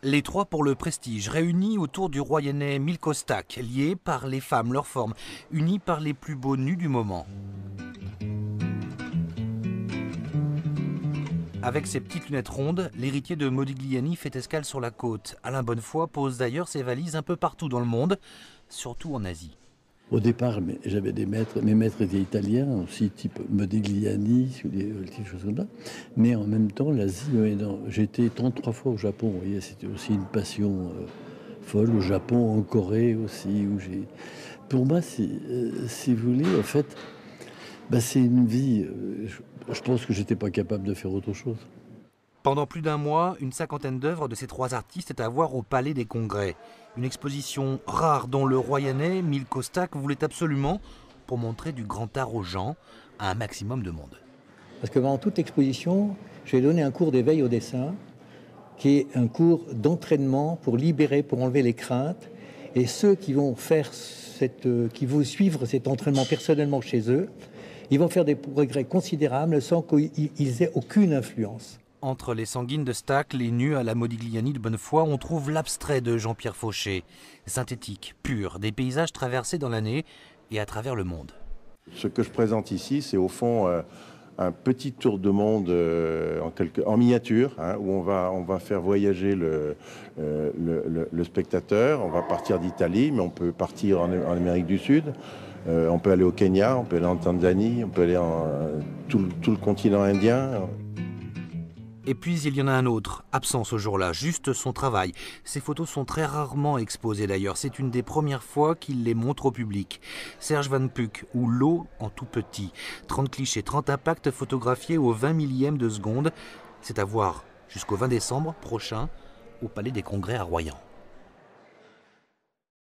Les trois pour le prestige, réunis autour du Royannais Milko Stak, liés par les femmes, leur forme, unis par les plus beaux nus du moment. Avec ses petites lunettes rondes, l'héritier de Modigliani fait escale sur la côte. Alain Bonnefoy pose d'ailleurs ses valises un peu partout dans le monde, surtout en Asie. Au départ, j'avais des maîtres, mes maîtres étaient italiens, aussi type Modigliani, des choses comme ça. Mais en même temps, l'Asie, j'ai été 33 fois au Japon, vous voyez, c'était aussi une passion folle. Au Japon, en Corée aussi. Pour moi, si vous voulez, en fait, c'est une vie. Je pense que j'étais pas capable de faire autre chose. Pendant plus d'un mois, une cinquantaine d'œuvres de ces trois artistes est à voir au Palais des Congrès. Une exposition rare dont le Royannais Milko Stak voulait absolument pour montrer du grand art aux gens, à un maximum de monde. Parce que pendant toute l'exposition, je vais donner un cours d'éveil au dessin, qui est un cours d'entraînement pour libérer, pour enlever les craintes. Et ceux qui vont suivre cet entraînement personnellement chez eux, ils vont faire des progrès considérables sans qu'ils aient aucune influence. Entre les sanguines de Stak, les nus à la Modigliani de Bonnefoy, on trouve l'abstrait de Jean-Pierre Fauché. Synthétique, pur, des paysages traversés dans l'année et à travers le monde. Ce que je présente ici, c'est au fond un petit tour de monde en miniature, où on va faire voyager le spectateur. On va partir d'Italie, mais on peut partir en Amérique du Sud. On peut aller au Kenya, on peut aller en Tanzanie, on peut aller tout le continent indien. Et puis il y en a un autre, absent ce jour-là, juste son travail. Ces photos sont très rarement exposées d'ailleurs, c'est une des premières fois qu'il les montre au public. Serge Van Puck, ou L'eau en tout petit. 30 clichés, 30 impacts photographiés au 20 millième de seconde. C'est à voir jusqu'au 20 décembre prochain au Palais des Congrès à Royan.